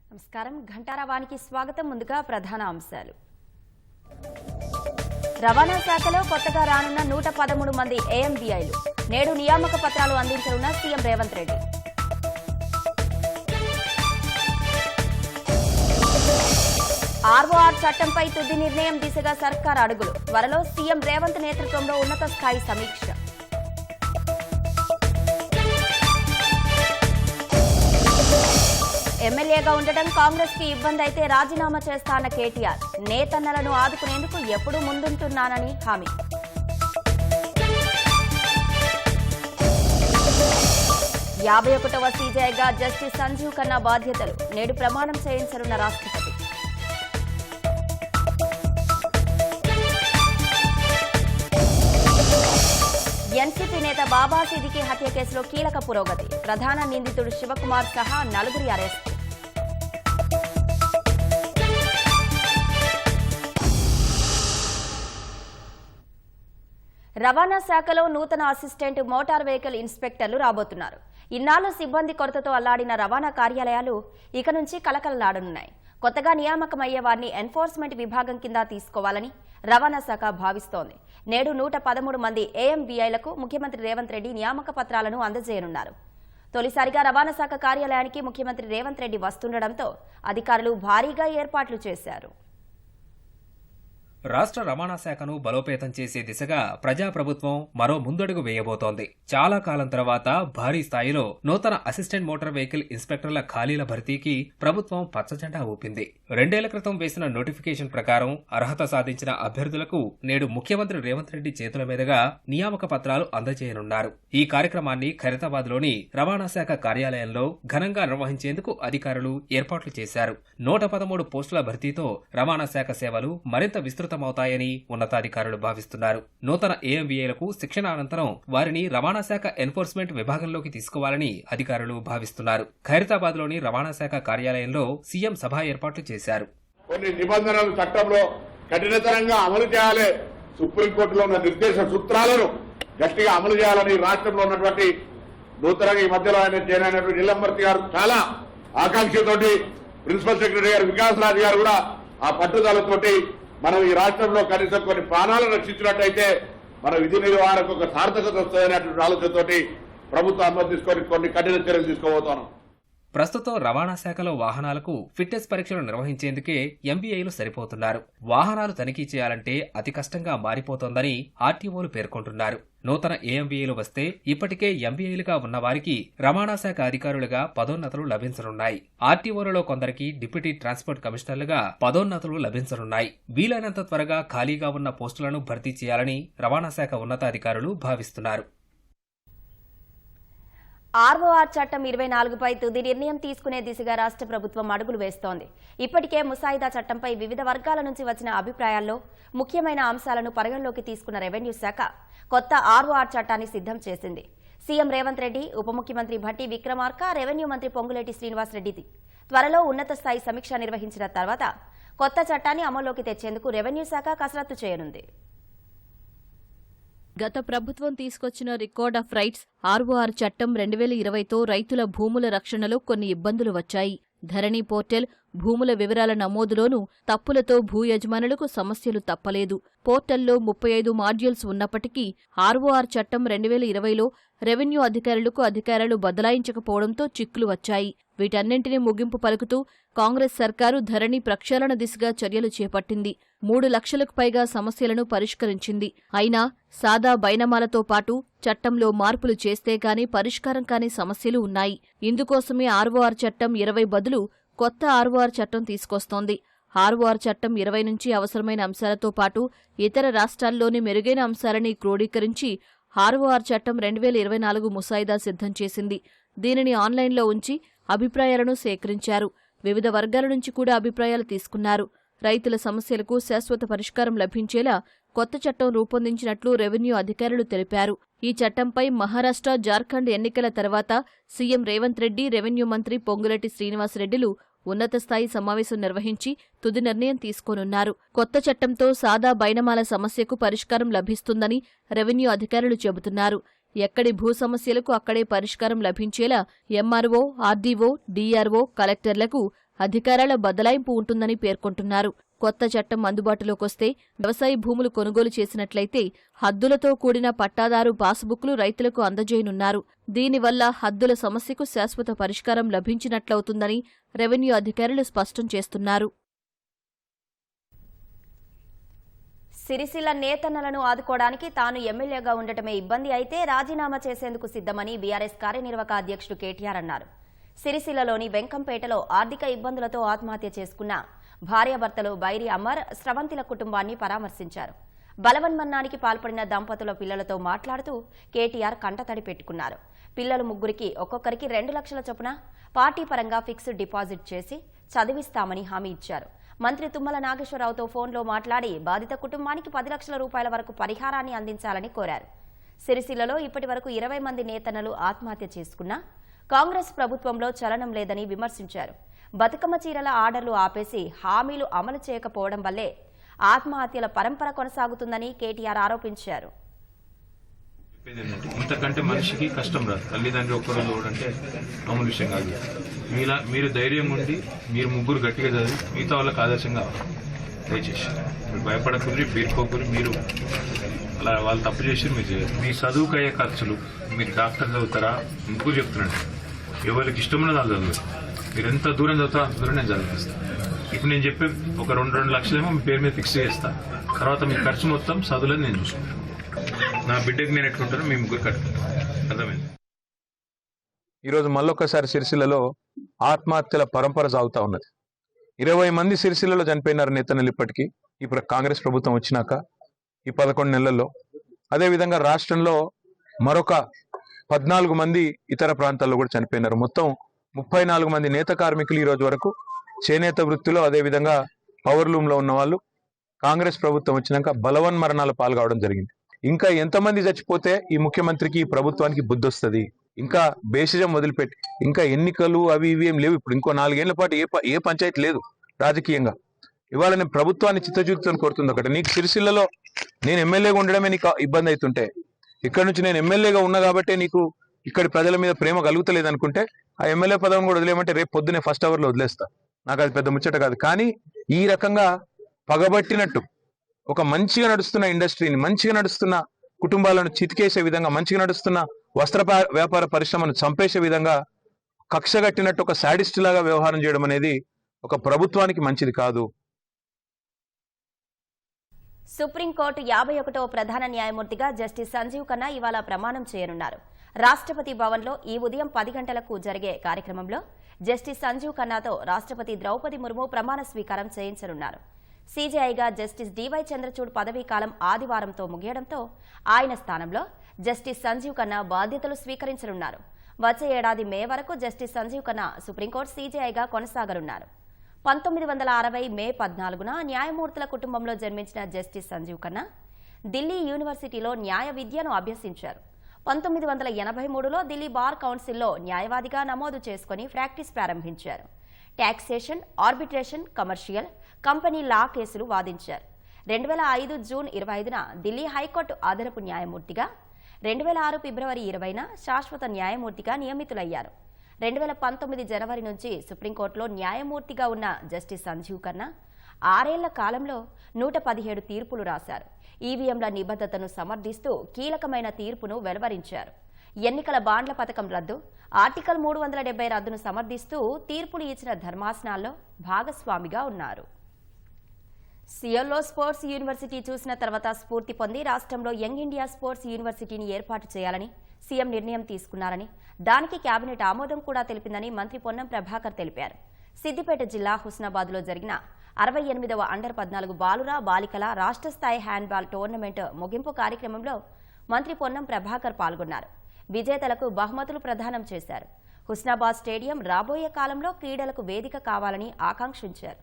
నమస్కారం ఘంటారావానికి స్వాగతం. ముందుగా ప్రధాన అంశాలు. రవాణా శాఖలో కొత్తగా రానున్న 113 మంది ఏఎంబీఐలు నేడు నియామక పత్రాలు అందించనున్న సీఎం రేవంత్ రెడ్డి. ఆర్ఓఆర్ చట్టంపై తుది నిర్ణయం దిశగా సర్కార్ అడుగులు. త్వరలో సీఎం రేవంత్ నేతృత్వంలో ఉన్నత స్థాయి సమీక్ష. ఎమ్మెల్యేగా ఉండటం కాంగ్రెస్ కి ఇబ్బంది అయితే రాజీనామా చేస్తా అన్న కేటీఆర్. నేతన్నలను ఆదుకునేందుకు ఎప్పుడూ ముందుంటున్నానని హామీ. 51వ సీజేఐగా జస్టిస్ సంజీవ్ ఖన్నా బాధ్యతలు. నేడు ప్రమాణం చేయించనున్న రాష్ట్రపతి. ఎన్సీపీ నేత బాబా సిద్దికీ హత్య కేసులో కీలక పురోగతి. ప్రధాన నిందితుడు శివకుమార్ సహా 4 అరెస్టు. రవాణా శాఖలో నూతన అసిస్టెంట్ మోటార్ వెహికల్ ఇన్స్పెక్టర్లు రాబోతున్నారు. ఇన్నాళ్లు సిబ్బంది కొరతతో అల్లాడిన రవాణా కార్యాలయాలు ఇక నుంచి కలకలలాడనున్నాయి. కొత్తగా నియామకమయ్యే వారిని ఎన్ఫోర్స్మెంట్ విభాగం కింద తీసుకోవాలని రవాణా శాఖ భావిస్తోంది. నేడు 113 మంది ఏఎంబీఐలకు ముఖ్యమంత్రి రేవంత్ రెడ్డి నియామక పత్రాలను అందజేయనున్నారు. తొలిసారిగా రవాణా శాఖ కార్యాలయానికి ముఖ్యమంత్రి రేవంత్ రెడ్డి వస్తుండటంతో అధికారులు భారీగా ఏర్పాట్లు చేశారు. రాష్ట్ర రవాణా శాఖను బలోపేతం చేసే దిశగా ప్రజాప్రభుత్వం మరో ముందడుగు వేయబోతోంది. చాలా కాలం తర్వాత భారీ స్థాయిలో నూతన అసిస్టెంట్ మోటార్ వెహికల్ ఇన్స్పెక్టర్ల ఖాళీల భర్తీకి ప్రభుత్వం పచ్చజెండా ఊపింది. 2 ఏళ్ల క్రితం వేసిన నోటిఫికేషన్ ప్రకారం అర్హత సాధించిన అభ్యర్థులకు నేడు ముఖ్యమంత్రి రేవంత్ రెడ్డి చేతుల మీదుగా నియామక పత్రాలు అందజేయనున్నారు. ఈ కార్యక్రమాన్ని ఖైరతాబాద్లోని రవాణా శాఖ కార్యాలయంలో ఘనంగా నిర్వహించేందుకు అధికారులు ఏర్పాట్లు చేశారు. 113 పోస్టుల భర్తీతో రవాణా శాఖ సేవలు మరింత విస్తృతమవుతాయని ఉన్నతాధికారులు భావిస్తున్నారు. నూతన ఏఎంబీఏలకు శిక్షణ అనంతరం వారిని రవాణా శాఖ ఎన్ఫోర్స్మెంట్ విభాగంలోకి తీసుకోవాలని అధికారులు భావిస్తున్నారు. ఖైరతాబాద్లోని రవాణా శాఖ కార్యాలయంలో సీఎం సభ ఏర్పాట్లు చేశారు. కొన్ని నిబంధనలు చట్టంలో కఠినతరంగా అమలు చేయాలి. సుప్రీంకోర్టులో ఉన్న నిర్దేశ సూత్రాలను గట్టిగా అమలు చేయాలని రాష్ట్రంలో ఉన్నటువంటి నూతనంగా ఈ మధ్యలో ఆయన జాయిన్ అయినటువంటి నీలంబర్తి గారు చాలా ఆకాంక్షతోటి, ప్రిన్సిపల్ సెక్రటరీ గారు వికాస్ రాజు గారు కూడా ఆ పట్టుదలతోటి మనం ఈ రాష్ట్రంలో కనీసం కొన్ని ప్రాణాలను రక్షించినట్టయితే మన విధి నిర్వహణకు ఒక సార్థకత వస్తుందనేటువంటి ఆలోచనతోటి ప్రభుత్వం అనుమతి తీసుకొని కొన్ని కఠిన చర్యలు తీసుకోబోతున్నాం. ప్రస్తుతం రవాణా శాఖలో వాహనాలకు ఫిట్నెస్ పరీక్షలు నిర్వహించేందుకే ఎంబీఐలు సరిపోతున్నారు. వాహనాలు తనిఖీ చేయాలంటే అతి కష్టంగా మారిపోతోందని ఆర్టీఓలు పేర్కొంటున్నారు. నూతన ఏఎంబీఐలు వస్తే ఇప్పటికే ఎంబీఐలుగా ఉన్న వారికి రవాణా శాఖ అధికారులుగా పదోన్నతులు లభించనున్నాయి. ఆర్టీఓలలో కొందరికి డిప్యూటీ ట్రాన్స్పోర్ట్ కమిషనర్లుగా పదోన్నతులు లభించనున్నాయి. వీలైనంత త్వరగా ఖాళీగా ఉన్న పోస్టులను భర్తీ చేయాలని రవాణా శాఖ ఉన్నతాధికారులు భావిస్తున్నారు. ఆర్ఓఆర్ చట్టం 24పై తుది నిర్ణయం తీసుకునే దిశగా రాష్ట్ర ప్రభుత్వం అడుగులు వేస్తోంది. ఇప్పటికే ముసాయిదా చట్టంపై వివిధ వర్గాల నుంచి వచ్చిన అభిప్రాయాల్లో ముఖ్యమైన అంశాలను పరిగణలోకి తీసుకున్న రెవెన్యూ శాఖ కొత్త ఆర్ఓఆర్ చట్టాన్ని సిద్ధం చేసింది. సీఎం రేవంత్ రెడ్డి, ఉప ముఖ్యమంత్రి భట్టి విక్రమార్క, రెవెన్యూ మంత్రి పొంగులేటి శ్రీనివాసరెడ్డి త్వరలో ఉన్నత స్థాయి సమీక్ష నిర్వహించిన తర్వాత కొత్త చట్టాన్ని అమల్లోకి తెచ్చేందుకు రెవెన్యూ శాఖ కసరత్తు చేయనుంది. గత ప్రభుత్వం తీసుకొచ్చిన రికార్డ్ ఆఫ్ రైట్స్ ఆర్ఓఆర్ చట్టం 2020తో రైతుల భూముల రక్షణలో కొన్ని ఇబ్బందులు వచ్చాయి. ధరణి పోర్టల్, భూముల వివరాల నమోదులోనూ తప్పులతో భూ యజమానులకు సమస్యలు తప్పలేదు. పోర్టల్లో 35 మాడ్యూల్స్ ఉన్నప్పటికీ ఆర్ఓఆర్ చట్టం 2020లో రెవెన్యూ అధికారులు బదలాయించకపోవడంతో చిక్కులు వచ్చాయి. వీటన్నింటినీ ముగింపు పలుకుతూ కాంగ్రెస్ సర్కారు ధరణి ప్రక్షాళన దిశగా చర్యలు చేపట్టింది. 3 లక్షలకు పైగా సమస్యలను పరిష్కరించింది. అయినా సాదా బైనమాలతో పాటు చట్టంలో మార్పులు చేస్తే గానీ పరిష్కారం కాని సమస్యలు ఉన్నాయి. ఇందుకోసమే ఆర్ఓఆర్ చట్టం 20 బదులు కొత్త ఆర్ఓఆర్ చట్టం తీసుకొస్తోంది. ఆర్ఓఆర్ చట్టం 20 నుంచి అవసరమైన అంశాలతో పాటు ఇతర రాష్ట్రాల్లోని మెరుగైన అంశాలని క్రోడీకరించి ఆర్ఓఆర్ చట్టం 2024 ముసాయిదా సిద్ధం చేసింది. దీనిని ఆన్లైన్లో ఉంచి అభిప్రాయాలను సేకరించారు. వివిధ వర్గాల నుంచి కూడా అభిప్రాయాలు తీసుకున్నారు. రైతుల సమస్యలకు శాశ్వత పరిష్కారం లభించేలా కొత్త చట్టం రూపొందించినట్లు రెవెన్యూ అధికారులు తెలిపారు. ఈ చట్టంపై మహారాష్ట్ర, జార్ఖండ్ ఎన్నికల తర్వాత సీఎం రేవంత్ రెడ్డి, రెవెన్యూ మంత్రి పొంగులేటి శ్రీనివాసరెడ్డిలు ఉన్నత స్థాయి సమావేశం నిర్వహించి తుది నిర్ణయం తీసుకోనున్నారు. కొత్త చట్టంతో సాదా బైనమాల సమస్యకు పరిష్కారం లభిస్తుందని రెవెన్యూ అధికారులు చెబుతున్నారు. ఎక్కడి భూ సమస్యలకు అక్కడే పరిష్కారం లభించేలా ఎంఆర్ఓ, ఆర్డీఓ, డీఆర్ఓ, కలెక్టర్లకు అధికారాల బదలాయింపు ఉంటుందని పేర్కొంటున్నారు. కొత్త చట్టం అందుబాటులోకొస్తే వ్యవసాయ భూములు కొనుగోలు చేసినట్లయితే హద్దులతో కూడిన పట్టాదారు పాస్బుక్లు రైతులకు అందజేయనున్నారు. దీనివల్ల హద్దుల సమస్యకు శాశ్వత పరిష్కారం లభించినట్లవుతుందని రెవెన్యూ అధికారులు స్పష్టం చేస్తున్నారు. సిరిసిల్ల నేతన్నలను ఆదుకోవడానికి తాను ఎమ్మెల్యేగా ఉండటమే ఇబ్బంది అయితే రాజీనామా చేసేందుకు సిద్ధమని బీఆర్ఎస్ కార్యనిర్వాహక అధ్యక్షుడు కేటీఆర్ అన్నారు. సిరిసిల్లలోని వెంకంపేటలో ఆర్థిక ఇబ్బందులతో ఆత్మహత్య చేసుకున్న భార్యాభర్తలు బైరి అమర్, స్రవంతిల కుటుంబాన్ని పరామర్శించారు. బలవన్మరణానికి పాల్పడిన దంపతుల పిల్లలతో మాట్లాడుతూ కేటీఆర్ కంటతడి పెట్టుకున్నారు. పిల్లలు ముగ్గురికి ఒక్కొక్కరికి 2 లక్షల చొప్పున పార్టీ పరంగా ఫిక్స్డ్ డిపాజిట్ చేసి చదివిస్తామని హామీ ఇచ్చారు. మంత్రి తుమ్మల నాగేశ్వరరావుతో ఫోన్లో మాట్లాడి బాధిత కుటుంబానికి 10 లక్షల రూపాయల వరకు పరిహారాన్ని అందించాలని కోరారు. సిరిసిల్లలో ఇప్పటి వరకు 20 మంది నేతన్నలు ఆత్మహత్య చేసుకున్నా కాంగ్రెస్ ప్రభుత్వంలో చలనం లేదని విమర్శించారు. బతుకమ్మ చీరల ఆర్డర్లు ఆపేసి హామీలు అమలు చేయకపోవడం వల్లే ఆత్మహత్యల పరంపర కొనసాగుతుందని కేటీఆర్ ఆరోపించారు. ఇంతకంటే మనిషికి కష్టం రాదు. తల్లిదండ్రులు ఒక్కరోజు ఓడంటే మామూలు విషయం కాదు. మీరు ధైర్యం ఉండి మీరు ముగ్గురు గట్టిగా చదివి మిగతా వాళ్ళకి ఆదర్శంగా దయచేసి మీరు భయపడకూరి బీర్కోకూరి మీరు అలా వాళ్ళు తప్పు చేసి మీరు చేయరు. మీ చదువుకు అయ్యే ఖర్చులు మీరు డాక్టర్ చదువుతారా ముగ్గురు చెప్తున్నాడు. ఎవరికి ఇష్టమున్నది వాళ్ళు చదువు. మీరు ఎంత దూరం చదువుతారో అంత దూరం నేను చదివిస్తాను. ఇప్పుడు నేను చెప్పే ఒక 2 లక్షలేమో మీ పేరు మీద ఫిక్స్ చేస్తాను. తర్వాత మీ ఖర్చు మొత్తం చదువులని నేను చూసుకుంటాను. నా బిడ్డకి నేను ఎట్లుంటానో మీ ముగ్గురు కట్టుకుంటాను. అర్థమైంది. ఈరోజు మళ్ళొక్కసారి సిరిసిల్లలో ఆత్మహత్యల పరంపర సాగుతా ఉన్నది. 20 మంది సిరిసిల్లలో చనిపోయినారు నేతన్నలు ఇప్పటికీ ఈ కాంగ్రెస్ ప్రభుత్వం వచ్చినాక ఈ 11 నెలల్లో. అదేవిధంగా రాష్ట్రంలో మరొక 14 మంది ఇతర ప్రాంతాల్లో కూడా చనిపోయినారు. మొత్తం 34 మంది నేత కార్మికులు ఈ రోజు వరకు చేనేత వృత్తిలో అదేవిధంగా పవర్ లూమ్ లో ఉన్న వాళ్ళు కాంగ్రెస్ ప్రభుత్వం వచ్చినాక బలవన్మరణాల పాల్గొవడం జరిగింది. ఇంకా ఎంతమంది చచ్చిపోతే ఈ ముఖ్యమంత్రికి ఈ ప్రభుత్వానికి బుద్ధి వస్తుంది? ఇంకా బేసిజం వదిలిపెట్టి ఇంకా ఎన్నికలు అవి ఇవి ఏం లేవు. ఇప్పుడు ఇంకో 4 ఏళ్ల పాటు ఏ పంచాయతీ లేదు రాజకీయంగా. ఇవాళ నేను ప్రభుత్వాన్ని చిత్తశుద్ధితో కోరుతుంది ఒకటి, నీకు సిరిసిల్లలో నేను ఎమ్మెల్యేగా ఉండడమే నీకు ఇబ్బంది అవుతుంటే, ఇక్కడ నుంచి నేను ఎమ్మెల్యేగా ఉన్నా కాబట్టి నీకు ఇక్కడి ప్రజల మీద ప్రేమ కలుగుతలేదు అనుకుంటే ఆ ఎమ్మెల్యే పదవిని కూడా వదిలేయమంటే రేపు పొద్దునే ఫస్ట్ అవర్లో వదిలేస్తా. నాకు అది పెద్ద ముచ్చట కాదు. కానీ ఈ రకంగా పగబట్టినట్టు ఒక మంచిగా నడుస్తున్న ఇండస్ట్రీని, మంచిగా నడుస్తున్న కుటుంబాలను చితికేసే విధంగా, మంచిగా నడుస్తున్న వస్త్ర వ్యాపార పరిశ్రమను చంపేసే విధంగా కక్షగట్టినట్టు ఒక శాడిస్ట్ లాగా వ్యవహారం చేయడం అనేది ఒక ప్రభుత్వానికి మంచిది కాదు. సుప్రీంకోర్టు 51వ ప్రధాన న్యాయమూర్తిగా జస్టిస్ సంజీవ్ ఖన్నా ఇవాళ ప్రమాణం చేయనున్నారు. రాష్ట్రపతి భవన్లో ఈ ఉదయం 10 గంటలకు జరిగే కార్యక్రమంలో జస్టిస్ సంజీవ్ ఖన్నాతో రాష్ట్రపతి ద్రౌపది ముర్ము ప్రమాణ స్వీకారం చేయించనున్నారు. సీజేఐగా జస్టిస్ డివై చంద్రచూడ్ పదవీకాలం ఆదివారంతో ముగియడంతో ఆయన స్థానంలో జస్టిస్ సంజీవ్ ఖన్నా బాధ్యతలు స్వీకరించనున్నారు. వచ్చే ఏడాది మే వరకు జస్టిస్ సంజీవ్ ఖన్నా సుప్రీంకోర్టు సీజేఐగా కొనసాగనున్నారు. 1960 మే 14న న్యాయమూర్తుల కుటుంబంలో జన్మించిన జస్టిస్ సంజీవ్ ఖన్నా ఢిల్లీ యూనివర్సిటీలో న్యాయ విద్యను అభ్యసించారు. 1983లో ఢిల్లీ బార్ కౌన్సిల్లో న్యాయవాదిగా నమోదు చేసుకుని ప్రాక్టీస్ ప్రారంభించారు. Taxation, arbitration, commercial, company law కేసులు వాదించారు. 2005 జూన్ 25న ఢిల్లీ హైకోర్టు అదనపు న్యాయమూర్తిగా, 2006 ఫిబ్రవరి 20న శాశ్వత న్యాయమూర్తిగా నియమితులయ్యారు. 2019 జనవరి నుంచి సుప్రీంకోర్టులో న్యాయమూర్తిగా ఉన్న జస్టిస్ సంజీవ్ ఖన్నా 6 ఏళ్ల కాలంలో 117 తీర్పులు రాశారు. ఈవీఎంల నిబద్ధతను సమర్థిస్తూ కీలకమైన తీర్పును వెలువరించారు. ఎన్నికల బాండ్ల పథకం రద్దు, ఆర్టికల్ 370 రద్దును సమర్థిస్తూ తీర్పులు ఇచ్చిన ధర్మాసనాల్లో భాగస్వామిగా ఉన్నారు. సియోల్లో స్పోర్ట్స్ యూనివర్సిటీ చూసిన తర్వాత స్ఫూర్తి పొంది రాష్ట్రంలో యంగ్ ఇండియా స్పోర్ట్స్ యూనివర్సిటీని ఏర్పాటు చేయాలని సీఎం నిర్ణయం తీసుకున్నారని, దానికి కేబినెట్ ఆమోదం కూడా తెలిపిందని మంత్రి పొన్నం ప్రభాకర్ తెలిపారు. సిద్దిపేట జిల్లా హుస్నాబాద్లో జరిగిన 68వ అండర్-14 బాలుర బాలికల రాష్ట్ర స్థాయి హ్యాండ్బాల్ టోర్నమెంట్ ముగింపు కార్యక్రమంలో మంత్రి పొన్నం ప్రభాకర్ పాల్గొన్నారు. విజేతలకు బహుమతులు ప్రదానం చేశారు. హుస్నాబాద్ స్టేడియం రాబోయే కాలంలో క్రీడలకు వేదిక కావాలని ఆకాంక్షించారు.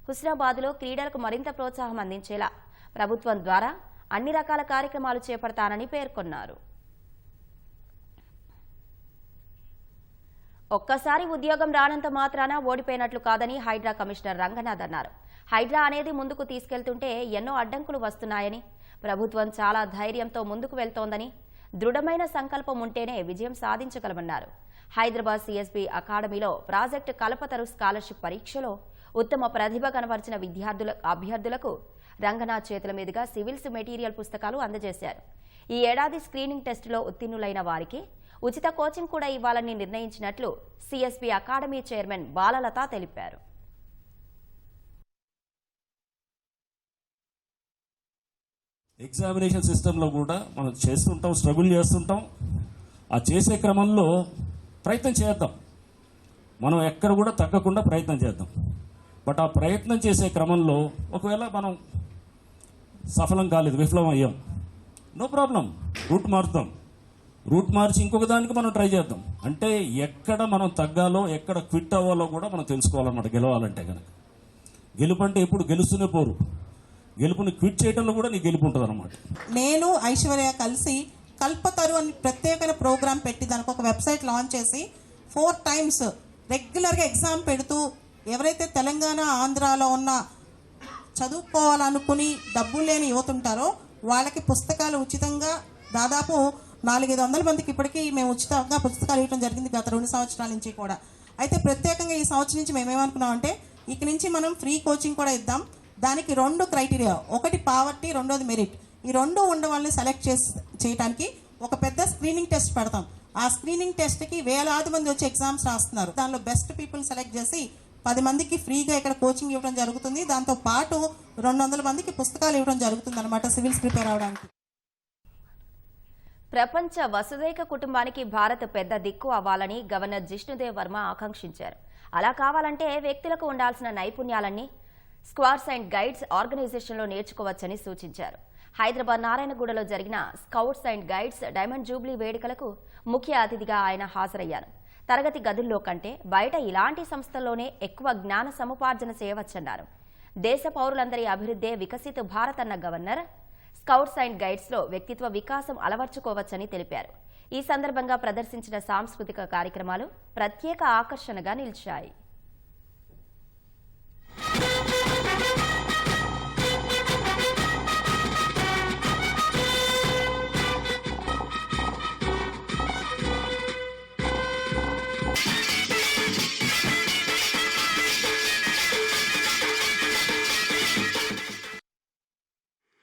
హుస్నాబాద్లో క్రీడలకు మరింత ప్రోత్సాహం అందించేలా ప్రభుత్వం ద్వారా అన్ని రకాల కార్యక్రమాలు చేపడతానని పేర్కొన్నారు. ఒక్కసారి ఉద్యోగం రానంత మాత్రాన ఓడిపోయినట్లు కాదని హైడ్రా కమిషనర్ రంగనాథ్ అన్నారు. హైడ్రా అనేది ముందుకు తీసుకెళ్తుంటే ఎన్నో అడ్డంకులు వస్తున్నాయని, ప్రభుత్వం చాలా ధైర్యంతో ముందుకు వెళ్తోందని, దృఢమైన సంకల్పం ఉంటేనే విజయం సాధించగలమన్నారు. హైదరాబాద్ సిఎస్బి అకాడమీలో ప్రాజెక్టు కల్పతరు స్కాలర్షిప్ పరీక్షలో ఉత్తమ ప్రతిభ కనబరిచిన అభ్యర్థులకు రంగనాథ్ చేతుల మీదుగా సివిల్స్ మెటీరియల్ పుస్తకాలు అందజేశారు. ఈ ఏడాది స్క్రీనింగ్ టెస్టులో ఉత్తీర్ణులైన వారికి ఉచిత కోచింగ్ కూడా ఇవ్వాలని నిర్ణయించినట్లు సిఎస్బి అకాడమీ చైర్మన్ బాలలత తెలిపారు. ఎగ్జామినేషన్ సిస్టంలో కూడా మనం చేస్తుంటాం, స్ట్రగుల్ చేస్తుంటాం. ఆ చేసే క్రమంలో ప్రయత్నం చేద్దాం, మనం ఎక్కడ కూడా తగ్గకుండా ప్రయత్నం చేద్దాం. బట్ ఆ ప్రయత్నం చేసే క్రమంలో ఒకవేళ మనం సఫలం కాలేదు, విఫలం అయ్యాం, నో ప్రాబ్లం, రూట్ మారుతాం. రూట్ మార్చి ఇంకొక దానికి మనం ట్రై చేద్దాం. అంటే ఎక్కడ మనం తగ్గాలో, ఎక్కడ క్విట్ అవ్వాలో కూడా మనం తెలుసుకోవాలన్నమాట. గెలవాలంటే కనుక గెలుపు అంటే ఎప్పుడు గెలుస్తూనే పోరు, గెలుపుని క్విట్ చేయడంలో కూడా నీకు గెలుపు ఉంటుంది అనమాట. నేను ఐశ్వర్య కలిసి కల్పతరు అని ప్రత్యేకమైన ప్రోగ్రాం పెట్టి దానికి ఒక వెబ్సైట్ లాంచ్ చేసి 4 times రెగ్యులర్గా ఎగ్జామ్ పెడుతూ ఎవరైతే తెలంగాణ ఆంధ్రాలో ఉన్న చదువుకోవాలనుకుని డబ్బులు లేని యువత ఉంటారో వాళ్ళకి పుస్తకాలు ఉచితంగా దాదాపు 400-500 మందికి ఇప్పటికీ మేము ఉచితంగా పుస్తకాలు ఇవ్వడం జరిగింది గత 2 సంవత్సరాల నుంచి కూడా. అయితే ప్రత్యేకంగా ఈ సంవత్సరం నుంచి మేమేమనుకున్నామంటే ఇక నుంచి మనం ఫ్రీ కోచింగ్ కూడా ఇద్దాం. దానికి 2 క్రైటీరియా, ఒకటి పావర్టీ, రెండోది మెరిట్. ఈ 2 ఉన్న వాళ్ళని సెలెక్ట్ చేయడానికి ఒక పెద్ద స్క్రీనింగ్ టెస్ట్ పెడతాం. ఆ స్క్రీనింగ్ టెస్ట్కి వేలాది మంది వచ్చి ఎగ్జామ్స్ రాస్తున్నారు. దానిలో బెస్ట్ పీపుల్ సెలెక్ట్ చేసి 10 మందికి ఫ్రీగా ఇక్కడ కోచింగ్ ఇవ్వడం జరుగుతుంది. దాంతో పాటు 200 మందికి పుస్తకాలు ఇవ్వడం జరుగుతుంది అనమాట సివిల్స్ ప్రిపేర్ అవడానికి. ప్రపంచ వసుదైక కుటుంబానికి భారత్ పెద్ద దిక్కు అవ్వాలని గవర్నర్ జిష్ణుదేవ్ వర్మ ఆకాంక్షించారు. అలా కావాలంటే వ్యక్తులకు ఉండాల్సిన నైపుణ్యాలన్నీ స్క్వాడ్స్ అండ్ గైడ్స్ ఆర్గనైజేషన్లో నేర్చుకోవచ్చని సూచించారు. హైదరాబాద్ నారాయణగూడలో జరిగిన scouts and guides diamond Jubilee వేడుకలకు ముఖ్య అతిథిగా ఆయన హాజరయ్యారు. తరగతి గదుల్లో కంటే బయట ఇలాంటి సంస్థల్లోనే ఎక్కువ జ్ఞాన సముపార్జన చేయవచ్చన్నారు. దేశ పౌరులందరి అభివృద్ధే వికసిత భారత్ అన్న గవర్నర్ స్కౌట్స్ అండ్ గైడ్స్లో వ్యక్తిత్వ వికాసం అలవర్చుకోవచ్చని తెలిపారు. ఈ సందర్భంగా ప్రదర్శించిన సాంస్కృతిక కార్యక్రమాలు ప్రత్యేక ఆకర్షణగా నిలిచాయి.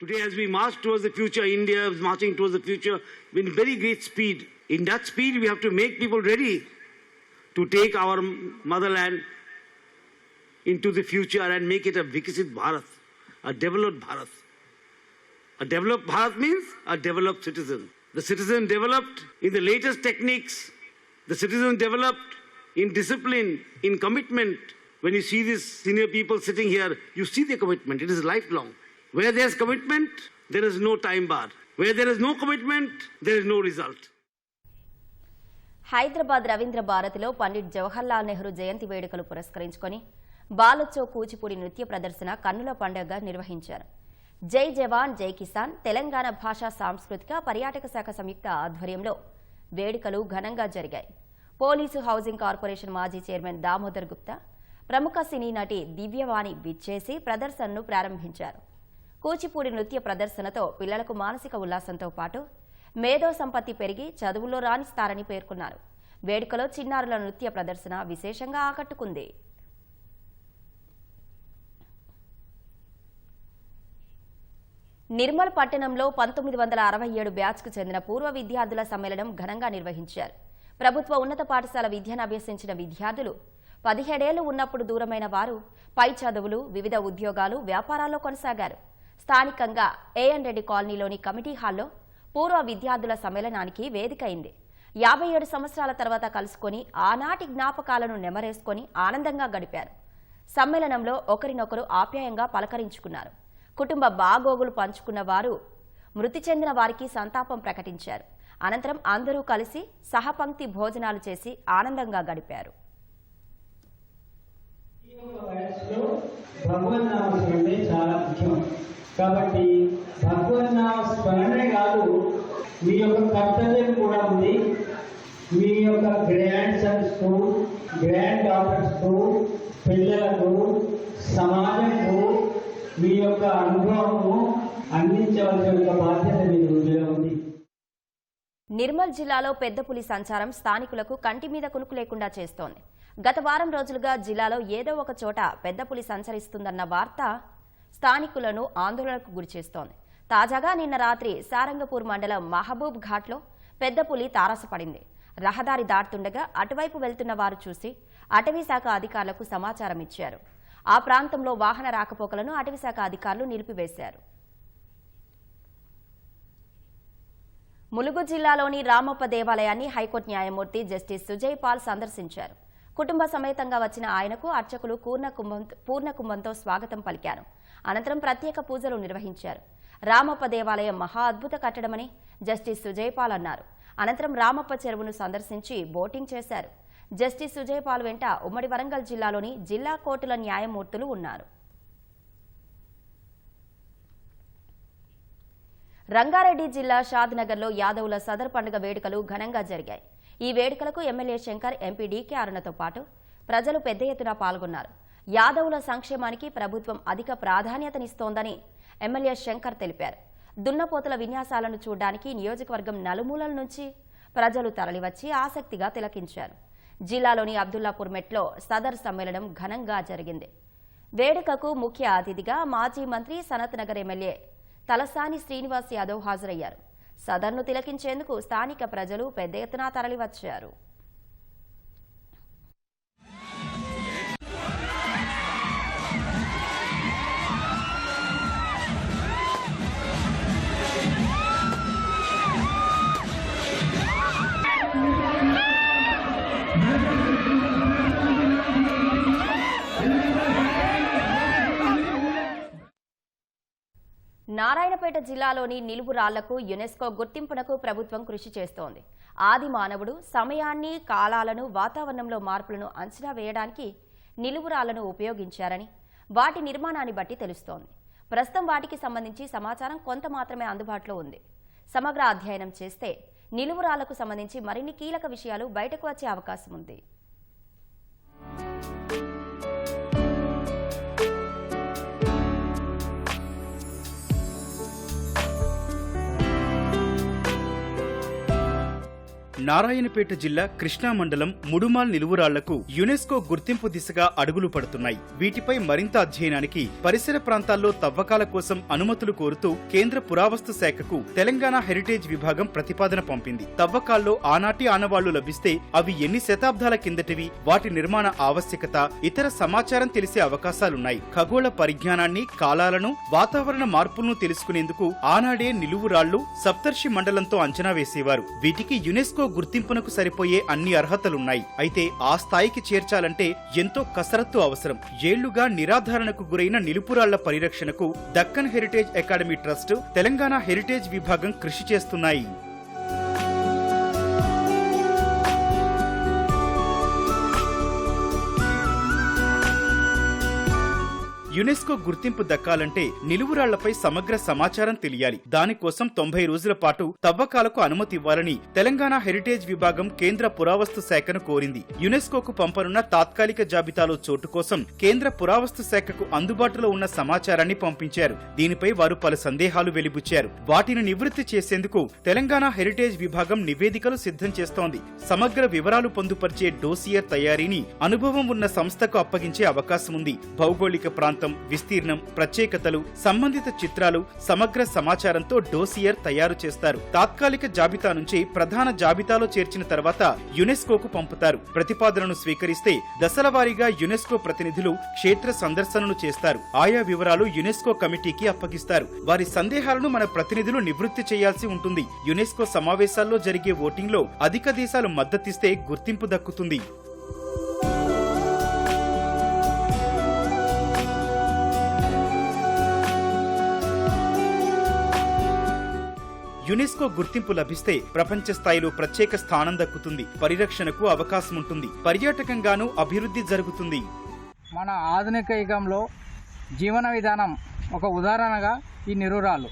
Today, as we march towards the future, India is marching towards the future with very great speed. In that speed, we have to make people ready to take our motherland into the future and make it a Vikasit Bharat, a developed Bharat. A developed Bharat means a developed citizen. The citizen developed in the latest techniques. The citizen developed in discipline, in commitment. When you see these senior people sitting here, you see their commitment. It is lifelong. Where there is commitment, there is no time bar. Where there is no commitment, there is no result. Hyderabad Ravindra భారతిలో పండిట్ జవహర్లాల్ నెహ్రూ జయంతి వేడుకలు పురస్కరించుకొని బాలచో కూచిపూడి నృత్య ప్రదర్శన కన్నుల పండుగగా నిర్వహించారు. జై జవాన్ జై కిసాన్ తెలంగాణ భాషా సాంస్కృతిక పర్యాటక శాఖ సంయుక్త ఆధ్వర్యంలో వేడుకలు ఘనంగా జరిగాయి. పోలీసు హౌసింగ్ కార్పొరేషన్ మాజీ చైర్మన్ దామోదర్ గుప్తా, ప్రముఖ సినీ నటి దివ్యవాణి విచ్చేసి ప్రదర్శనను ప్రారంభించారు. కూచిపూడి నృత్య ప్రదర్శనతో పిల్లలకు మానసిక ఉల్లాసంతో పాటు మేధో సంపత్తి పెరిగి చదువుల్లో రాణిస్తారని పేర్కొన్నారు. వేడుకలో చిన్నారుల నృత్య ప్రదర్శన విశేషంగా ఆకట్టుకుంది. నిర్మల్ పట్టణంలో 1967 బ్యాచ్కు చెందిన పూర్వ విద్యార్థుల సమ్మేళనం ఘనంగా నిర్వహించారు. ప్రభుత్వ ఉన్నత పాఠశాల విద్యను అభ్యసించిన విద్యార్థులు 17 ఏళ్లు ఉన్నప్పుడు దూరమైన వారు పై చదువులు, వివిధ ఉద్యోగాలు, వ్యాపారాల్లో కొనసాగారు. స్థానికంగా ఏఎన్ రెడ్డి కాలనీలోని కమిటీ హాల్లో పూర్వ విద్యార్థుల సమ్మేళనానికి వేదికైంది. 57 సంవత్సరాల తర్వాత కలుసుకొని ఆనాటి జ్ఞాపకాలను నెమరేసుకొని ఆనందంగా గడిపారు. సమ్మేళనంలో ఒకరినొకరు ఆప్యాయంగా పలకరించుకున్నారు. కుటుంబ బాగోగులు పంచుకున్న వారు మృతి చెందిన వారికి సంతాపం ప్రకటించారు. అనంతరం అందరూ కలిసి సహపంక్తి భోజనాలు చేసి ఆనందంగా గడిపారు. చాలా ముఖ్యం కాబట్టి భగవన్నామ స్మరణే కాదు, మీ యొక్క కర్తవ్యం కూడా ఉంది. మీ యొక్క గ్రాండ్ సన్స్కు, గ్రాండ్ డాటర్స్కు, పిల్లలకు, సమాజంకు మీ యొక్క అనుభవము అందించవలసిన బాధ్యత మీ మీద ఉంది. నిర్మల్ జిల్లాలో పెద్ద పులి సంచారం స్థానికులకు కంటి మీద కునుకు లేకుండా చేస్తోంది. గత వారం రోజులుగా జిల్లాలో ఏదో ఒక చోట పెద్ద పులి సంచరిస్తుందన్న వార్త స్థానికులను ఆందోళనకు గురిచేస్తోంది. తాజాగా నిన్న రాత్రి సారంగపూర్ మండలం మహబూబ్ ఘాట్లో పెద్ద పులి తారసపడింది. రహదారి దాటుతుండగా అటువైపు వెళ్తున్న వారు చూసి అటవీశాఖ అధికారులకు సమాచారం ఇచ్చారు. ఆ ప్రాంతంలో వాహన రాకపోకలను అటవీశాఖ అధికారులు నిలిపివేశారు. ములుగు జిల్లాలోని రామప్ప దేవాలయాన్ని హైకోర్టు న్యాయమూర్తి జస్టిస్ సుజయ్ పాల్ సందర్శించారు. కుటుంబ సమేతంగా వచ్చిన ఆయనకు అర్చకులు పూర్ణకుంభంతో స్వాగతం పలికారు. అనంతరం ప్రత్యేక పూజలు నిర్వహించారు. రామప్ప దేవాలయం మహా అద్భుత కట్టడమని జస్టిస్ సుజయ్ పాల్ అన్నారు. అనంతరం రామప్ప చెరువును సందర్శించి బోటింగ్ చేశారు. జస్టిస్ సుజయ్ పాల్ వెంట ఉమ్మడి వరంగల్ జిల్లాలోని జిల్లా కోర్టుల న్యాయమూర్తులు ఉన్నారు. రంగారెడ్డి జిల్లా షాద్నగర్లో యాదవుల సదర్ పండుగ వేడుకలు ఘనంగా జరిగాయి. ఈ వేడుకలకు ఎమ్మెల్యే శంకర్, ఎంపీ డీకే అరుణతో పాటు ప్రజలు పెద్ద ఎత్తున పాల్గొన్నారు. యాదవుల సంక్షేమానికి ప్రభుత్వం అధిక ప్రాధాన్యతనిస్తోందని ఎమ్మెల్యే శంకర్ తెలిపారు. దున్నపోతుల విన్యాసాలను చూడడానికి నియోజకవర్గం నలుమూలల నుంచి ప్రజలు తరలివచ్చి ఆసక్తిగా తిలకించారు. జిల్లాలోని అబ్దుల్లాపూర్ మెట్లో సదర్ సమ్మేళనం ఘనంగా జరిగింది. వేడుకకు ముఖ్య అతిథిగా మాజీ మంత్రి సనత్ నగర్ ఎమ్మెల్యే తలసాని శ్రీనివాస్ యాదవ్ హాజరయ్యారు. సదర్ను తిలకించేందుకు స్థానిక ప్రజలు పెద్ద ఎత్తున తరలివచ్చారు. నారాయణపేట జిల్లాలోని నిలువు రాళ్లకు యునెస్కో గుర్తింపునకు ప్రభుత్వం కృషి చేస్తోంది. ఆది మానవుడు సమయాన్ని, కాలాలను, వాతావరణంలో మార్పులను అంచనా వేయడానికి నిలువు రాళ్లను ఉపయోగించారని వాటి నిర్మాణాన్ని బట్టి తెలుస్తోంది. ప్రస్తుతం వాటికి సంబంధించి సమాచారం కొంత మాత్రమే అందుబాటులో ఉంది. సమగ్ర అధ్యయనం చేస్తే నిలువు రాళ్లకు సంబంధించి మరిన్ని కీలక విషయాలు బయటకు వచ్చే అవకాశం ఉంది. నారాయణపేట జిల్లా కృష్ణా మండలం ముడుమాల్ నిలువురాళ్లకు యునెస్కో గుర్తింపు దిశగా అడుగులు పడుతున్నాయి. వీటిపై మరింత అధ్యయనానికి పరిసర ప్రాంతాల్లో తవ్వకాల కోసం అనుమతులు కోరుతూ కేంద్ర పురావస్తు శాఖకు తెలంగాణ హెరిటేజ్ విభాగం ప్రతిపాదన పంపింది. తవ్వకాల్లో ఆనాటి ఆనవాళ్లు లభిస్తే అవి ఎన్ని శతాబ్దాల కిందటివి, వాటి నిర్మాణ ఆవశ్యకత, ఇతర సమాచారం తెలిసే అవకాశాలున్నాయి. ఖగోళ పరిజ్ఞానాన్ని, కాలాలను, వాతావరణ మార్పులను తెలుసుకునేందుకు ఆనాడే నిలువురాళ్లు సప్తర్షి మండలంతో అంచనా వేసేవారు. వీటికి యునెస్కో గుర్తింపునకు సరిపోయే అన్ని అర్హతలున్నాయి. అయితే ఆ స్థాయికి చేర్చాలంటే ఎంతో కసరత్తు అవసరం. ఏళ్లుగా నిరాధారణకు గురైన నిలుపురాళ్ల పరిరక్షణకు Deccan heritage academy trust, Telangana heritage విభాగం కృషి చేస్తున్నాయి. యునెస్కో గుర్తింపు దక్కాలంటే నిలువురాళ్లపై సమగ్ర సమాచారం తెలియాలి. దానికోసం 90 రోజుల పాటు తవ్వకాలకు అనుమతి ఇవ్వాలని తెలంగాణ హెరిటేజ్ విభాగం కేంద్ర పురావస్తు శాఖను కోరింది. యునెస్కోకు పంపనున్న తాత్కాలిక జాబితాలో చోటు కోసం కేంద్ర పురావస్తు శాఖకు అందుబాటులో ఉన్న సమాచారాన్ని పంపించారు. దీనిపై వారు పలు సందేహాలు వెలిబుచ్చారు. వాటిని నివృత్తి చేసేందుకు తెలంగాణ హెరిటేజ్ విభాగం నివేదికలు సిద్ధం చేస్తోంది. సమగ్ర వివరాలు పొందుపరిచే డోసియర్ తయారీని అనుభవం ఉన్న సంస్థకు అప్పగించే అవకాశం ఉంది. భౌగోళిక ప్రాంతం, విస్తీర్ణం, ప్రత్యేకతలు, సంబంధిత చిత్రాలు, సమగ్ర సమాచారంతో డోసియర్ తయారు చేస్తారు. తాత్కాలిక జాబితా నుంచి ప్రధాన జాబితాలో చేర్చిన తర్వాత యునెస్కోకు పంపుతారు. ప్రతిపాదనను స్వీకరిస్తే దశలవారీగా యునెస్కో ప్రతినిధులు క్షేత్ర సందర్శనలు చేస్తారు. ఆయా వివరాలు యునెస్కో కమిటీకి అప్పగిస్తారు. వారి సందేహాలను మన ప్రతినిధులు నివృత్తి చేయాల్సి ఉంటుంది. యునెస్కో సమావేశాల్లో జరిగే ఓటింగ్లో అధిక దేశాలు మద్దతిస్తే గుర్తింపు దక్కుతుంది. యునెస్కో గుర్తింపు లభిస్తే ప్రపంచ స్థాయిలో ప్రత్యేక స్థానం దక్కుతుంది. పరిరక్షణకు అవకాశం ఉంటుంది. పర్యాటకంగానూ అభివృద్ధి జరుగుతుంది. మన ఆధునిక యుగంలో జీవన విధానం ఒక ఉదాహరణగా ఈ నిలువురాళ్ళు.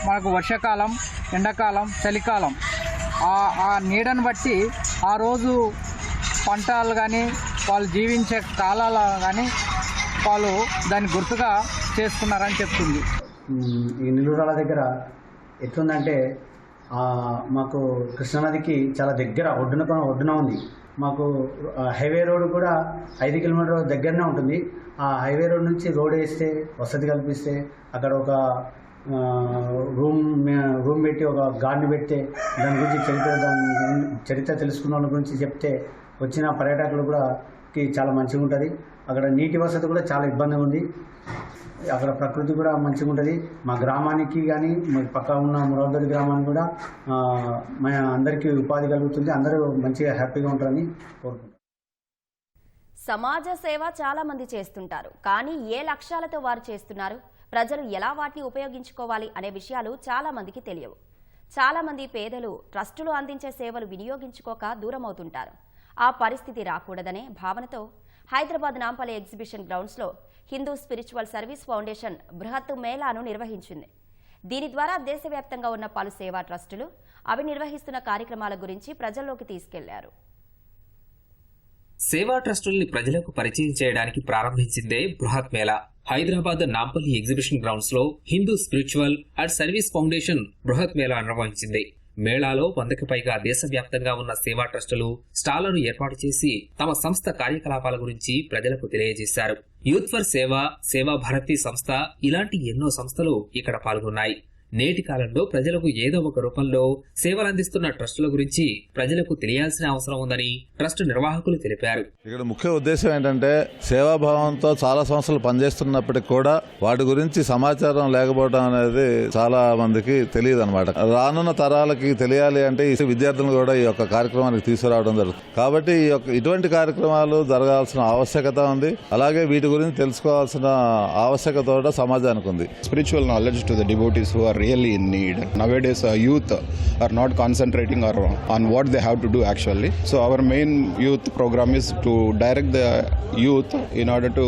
మనకు వర్షాకాలం, ఎండాకాలం, చలికాలం ఆ నీడను బట్టి ఆ రోజు పంటలు కానీ వాళ్ళు జీవించే కాలాలు కానీ వాళ్ళు దాన్ని గుర్తుగా చేసుకున్నారని చెప్తుంది. ఈ నిలువురాళ్ళ దగ్గర ఎట్లుందంటే మాకు కృష్ణానదికి చాలా దగ్గర ఒడ్డున ఉంది. మాకు హైవే రోడ్ కూడా 5 కిలోమీటర్ల దగ్గరనే ఉంటుంది. ఆ హైవే రోడ్ నుంచి రోడ్ వేస్తే, వసతి కల్పిస్తే, అక్కడ ఒక రూమ్ పెట్టి ఒక గార్డెన్ పెడితే దాని గురించి చరిత్ర తెలుసుకున్న వాళ్ళ గురించి చెప్తే వచ్చిన పర్యాటకులు కూడా చాలా మంచిగా ఉంటుంది. అక్కడ నీటి వసతి కూడా చాలా ఇబ్బందిగా ఉంది. అక్కడ ప్రకృతి కూడా మంచిగా ఉంటుంది. మా గ్రామానికి కానీ పక్క ఉన్న మురాదోడి గ్రామానికి కూడా మన అందరికీ ఉపాధి కలుగుతుంది. అందరూ మంచిగా హ్యాపీగా ఉంటారని కోరుకుంటున్నాను. సమాజ సేవ చాలా మంది చేస్తుంటారు, కానీ ఏ లక్ష్యాలతో వారు చేస్తున్నారు, ప్రజలు ఎలా వాటిని ఉపయోగించుకోవాలి అనే విషయాలు చాలా మందికి తెలియవు. చాలా మంది పేదలు ట్రస్టులు అందించే సేవలు వినియోగించుకోక దూరమవుతుంటారు. ఆ పరిస్థితి రాకూడదనే భావనతో హైదరాబాద్ నాంపల్లి ఎగ్జిబిషన్ గ్రౌండ్స్లో హిందూ స్పిరిచువల్ సర్వీస్ ఫౌండేషన్ బృహత్ మేళాను నిర్వహించింది. దీని ద్వారా దేశవ్యాప్తంగా ఉన్న పలు సేవా ట్రస్టులు అవి నిర్వహిస్తున్న కార్యక్రమాల గురించి ప్రజల్లోకి తీసుకెళ్లారు. సేవా ట్రస్టుల్ని ప్రజలకు పరిచయం చేయడానికి ప్రారంభించిందే బృహత్ మేళా. హైదరాబాద్ నాంపల్లి ఎగ్జిబిషన్ గ్రౌండ్స్ లో Hindu spiritual and service foundation బృహత్ మేళా నిర్వహించింది. మేళాలో 100కి పైగా దేశవ్యాప్తంగా ఉన్న సేవా ట్రస్టులు స్టాళ్లను ఏర్పాటు చేసి తమ సంస్థ కార్యకలాపాల గురించి ప్రజలకు తెలియజేశారు. యూత్ ఫర్ సేవా భారతి సంస్థ ఇలాంటి ఎన్నో సంస్థలు ఇక్కడ పాల్గొన్నాయి. నేటి కాలంలో ప్రజలకు ఏదో ఒక రూపంలో సేవలందిస్తున్న ట్రస్టుల గురించి ప్రజలకు తెలియాల్సిన అవసరం ఉందని ట్రస్ట్ నిర్వాహకులు తెలిపారు. ఇక్కడ ముఖ్య ఉద్దేశం ఏంటంటే సేవాభావంతో చాలా సంస్థలు పనిచేస్తున్నప్పటికీ కూడా వాటి గురించి సమాచారం లేకపోవడం అనేది చాలా మందికి తెలియదు అనమాట. రానున్న తరాలకి తెలియాలి అంటే ఈ విద్యార్థులను కూడా ఈ యొక్క కార్యక్రమానికి తీసుకురావడం జరుగుతుంది. కాబట్టి ఇటువంటి కార్యక్రమాలు జరగాల్సిన ఆవశ్యకత ఉంది. అలాగే వీటి గురించి తెలుసుకోవాల్సిన ఆవశ్యకత కూడా సమాజానికి ఉంది. Spiritual knowledge to the devotees who are really in need. Nowadays youth are not concentrating on what they have to do actually. So our main youth program is to direct the youth in order to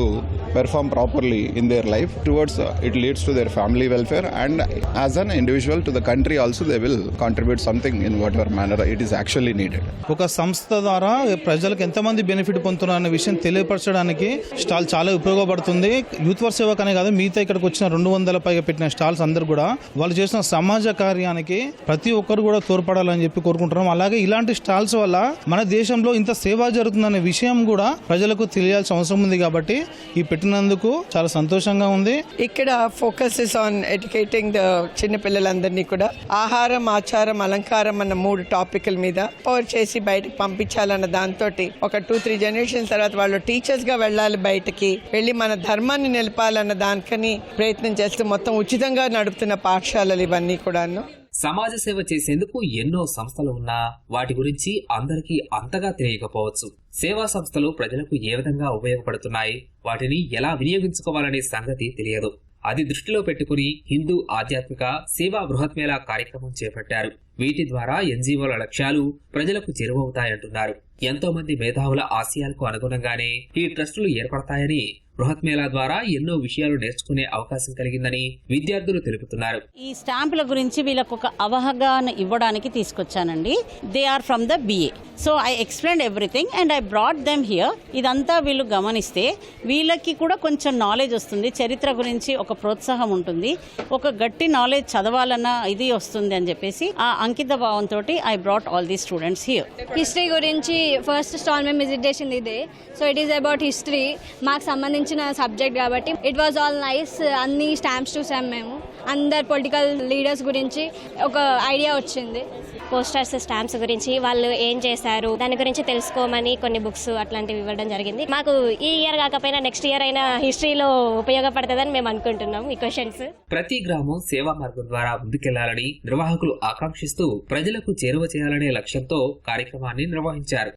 perform properly in their life towards it leads to their family welfare, and as an individual to the country also they will contribute something in whatever manner it is actually needed. ఒక సంస్థ ద్వారా ప్రజలకు ఎంతమంది benefit పొందుతున్నారు అనే విషయం తెలియపరచడానికి stall చాలా ఉపయోగపడుతుంది. యూత్ ఫర్ సేవ కనే కాదు, మిగతా ఇక్కడికి వచ్చిన 200 పైగా పెట్టిన స్టాల్స్ అందరూ కూడా వాళ్ళు చేసిన సమాజ కార్యానికి ప్రతి ఒక్కరు కూడా తోడ్పడాలని చెప్పి కోరుకుంటున్నాం. అలాగే ఇలాంటి స్టాల్స్ వల్ల మన దేశంలో ఇంత సేవ జరుగుతుందనే విషయం కూడా ప్రజలకు తెలియాల్సిన అవసరం ఉంది. కాబట్టి ఈ పెట్టినందుకు చాలా సంతోషంగా ఉంది. ఇక్కడ focus is on educating the చిన్న పిల్లలందరినీ కూడా ఆహారం, ఆచారం, అలంకారం అన్న 3 టాపిక్ల మీద పవర్ చేసి బయటకు పంపించాలన్న దాంతో ఒక 2-3 జనరేషన్స్ తర్వాత వాళ్ళు టీచర్స్ గా వెళ్ళాలి, బయటకి వెళ్ళి మన ధర్మాన్ని నిలపాలన్న దానికని ప్రయత్నం చేస్తూ మొత్తం ఉచితంగా నడుపుతున్న పాఠశాలలు ఇవన్నీ కూడాను. సమాజ సేవ చేసేందుకు ఎన్నో సంస్థలు ఉన్నా వాటి గురించి అందరికీ అంతగా తెలియకపోవచ్చు. సేవా సంస్థలు ప్రజలకు ఏ విధంగా ఉపయోగపడుతున్నాయి, వాటిని ఎలా వినియోగించుకోవాలనే సంగతి తెలియదు. అది దృష్టిలో పెట్టుకుని హిందూ ఆధ్యాత్మిక సేవా బృహత్ మేళా కార్యక్రమం చేపట్టారు. వీటి ద్వారా ఎన్జీఓల లక్ష్యాలు ప్రజలకు చేరువవుతాయంటున్నారు. ఎంతో మంది మేధావుల ఆశయాలకు అనుగుణంగానే ఈ ట్రస్టులు ఏర్పడతాయని, బృహత్ మేళా ద్వారా ఎన్నో విషయాలు నేర్చుకునే అవకాశం కలిగిందని విద్యార్థులు తెలుపుతున్నారు. ఈ స్టాంపుల గురించి వీళ్ళకు ఒక అవగాహన ఇవ్వడానికి తీసుకొచ్చానండి. They are from the BA. So I explain everything and I brought them here. ఇదంతా వీళ్ళు గమనిస్తే వీళ్ళకి కూడా కొంచెం నాలెడ్జ్ వస్తుంది, చరిత్ర గురించి ఒక ప్రోత్సాహం ఉంటుంది, ఒక గట్టి నాలెడ్జ్ చదవాలన్న ఇది వస్తుంది అని చెప్పేసి ఆ అంకిత భావంతో I brought all the students here. History గురించి ఫస్ట్ స్టాల్ మేము విజిట్ చేసింది ఇదే. So it is about history, మాకు సంబంధించిన సబ్జెక్ట్ కాబట్టి ఇట్ వాజ్ ఆల్ నైస్. అన్ని స్టాంప్స్ చూసాం మేము, అందరు పొలిటికల్ లీడర్స్ గురించి ఒక ఐడియా వచ్చింది. పోస్టర్స్, స్టాంప్స్ గురించి వాళ్ళు ఏం చేశారు దాని గురించి తెలుసుకోమని కొన్ని బుక్స్ అట్లాంటివి ఇవ్వడం జరిగింది. మాకు ఈ ఇయర్ కాకపోయినా నెక్స్ట్ ఇయర్ అయినా హిస్టరీలో ఉపయోగపడుతుందని మేము అనుకుంటున్నాం ఈ క్వశ్చన్స్. ప్రతి గ్రామం సేవా మార్గం ద్వారా ముందుకెళ్లాలని నిర్వాహకులు ఆకాంక్షిస్తూ ప్రజలకు చేరువ చేయాలనే లక్ష్యంతో కార్యక్రమాన్ని నిర్వహించారు.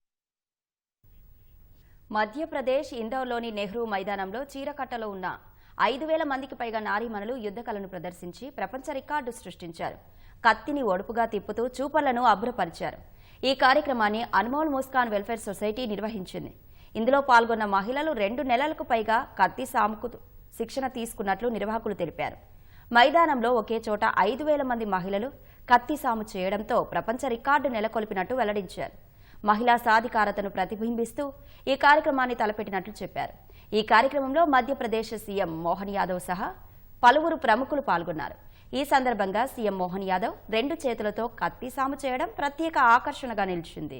మధ్యప్రదేశ్ ఇందోర్లోని నెహ్రూ మైదానంలో చీరకట్టలో ఉన్న 5,000 మందికి పైగా నారీమణులు యుద్ధకళను ప్రదర్శించి ప్రపంచ రికార్డు సృష్టించారు. కత్తిని ఒడుపుగా తిప్పుతూ చూపర్లను అబ్బురపరిచారు. ఈ కార్యక్రమాన్ని అన్మోల్ ముస్కాన్ వెల్ఫేర్ సొసైటీ నిర్వహించింది. ఇందులో పాల్గొన్న మహిళలు 2 నెలలకు పైగా కత్తి సాముకు శిక్షణ తీసుకున్నట్లు నిర్వాహకులు తెలిపారు. మైదానంలో ఒకే చోట 5,000 మంది మహిళలు కత్తి సాము చేయడంతో ప్రపంచ రికార్డు నెలకొల్పినట్టు వెల్లడించారు. మహిళా సాధికారతను ప్రతిబింబిస్తూ ఈ కార్యక్రమాన్ని తలపెట్టినట్లు చెప్పారు. ఈ కార్యక్రమంలో మధ్యప్రదేశ్ సీఎం మోహన్ యాదవ్ సహా పలువురు ప్రముఖులు పాల్గొన్నారు. ఈ సందర్భంగా సీఎం మోహన్ యాదవ్ 2 చేతులతో కత్తి సాము చేయడం ప్రత్యేక ఆకర్షణగా నిలిచింది.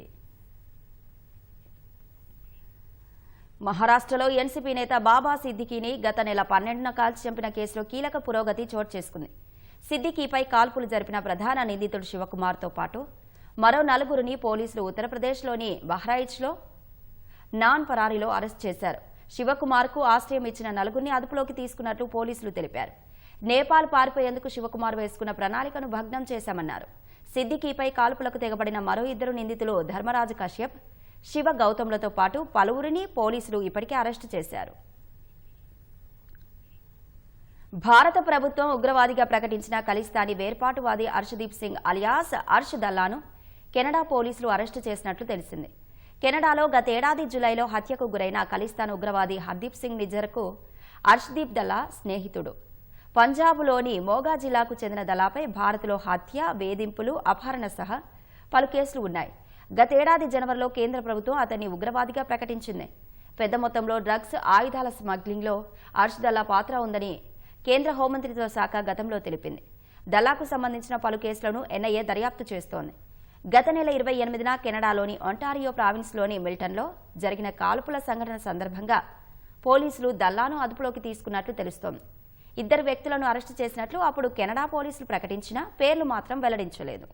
మహారాష్ట్రలో ఎన్సీపీ నేత బాబా సిద్దికీని గత నెల 12న కాల్చి చంపిన కేసులో కీలక పురోగతి చోటు చేసుకుంది. సిద్దికీపై కాల్పులు జరిపిన ప్రధాన నిందితుడు శివకుమార్తో పాటు మరో 4గురిని పోలీసులు ఉత్తరప్రదేశ్లోని బహ్రాయిచ్లో నాన్ పరారీలో అరెస్ట్ చేశారు. శివకుమార్కు ఆశ్రయం ఇచ్చిన 4గురిని అదుపులోకి తీసుకున్నట్లు పోలీసులు తెలిపారు. నేపాల్ పారిపోయేందుకు శివకుమార్ వేసుకున్న ప్రణాళికను భగ్నం చేశామన్నారు. సిద్దికీపై కాల్పులకు తెగబడిన మరో 2 నిందితులు ధర్మరాజు కశ్యప్, శివ గౌతమ్లతో పాటు పలువురిని పోలీసులు ఇప్పటికే అరెస్టు చేశారు. భారత ప్రభుత్వం ఉగ్రవాదిగా ప్రకటించిన ఖలిస్తానీ వేర్పాటువాది హర్షదీప్ సింగ్ అలియాస్ హర్ష్ దల్లాను కెనడా పోలీసులు అరెస్టు చేసినట్లు తెలిసింది. కెనడాలో గతేడాది జులైలో హత్యకు గురైన ఖలిస్తాన్ ఉగ్రవాది హర్దీప్ సింగ్ నిజ్జర్కు హర్షదీప్ దల్లా స్నేహితుడు. పంజాబ్లోని మోగా జిల్లాకు చెందిన దల్లాపై భారత్లో హత్య, వేధింపులు, అపహరణ సహా పలు కేసులు ఉన్నాయి. గతేడాది జనవరిలో కేంద్ర ప్రభుత్వం అతన్ని ఉగ్రవాదిగా ప్రకటించింది. పెద్ద మొత్తంలో డ్రగ్స్, ఆయుధాల స్మగ్లింగ్లో హర్ష్ దల్లా పాత్ర ఉందని కేంద్ర హోంమంత్రిత్వ శాఖ గతంలో తెలిపింది. దల్లాకు సంబంధించిన పలు కేసులను ఎన్ఐఏ దర్యాప్తు చేస్తోంది. గత నెల 28న కెనడాలోని ఒంటారియో ప్రావిన్స్లోని మిల్టన్లో జరిగిన కాల్పుల సంఘటన సందర్భంగా పోలీసులు దల్లాను అదుపులోకి తీసుకున్నట్లు తెలుస్తోంది. 2 వ్యక్తులను అరెస్టు చేసినట్లు అప్పుడు కెనడా పోలీసులు ప్రకటించినా పేర్లు మాత్రం వెల్లడించలేదు.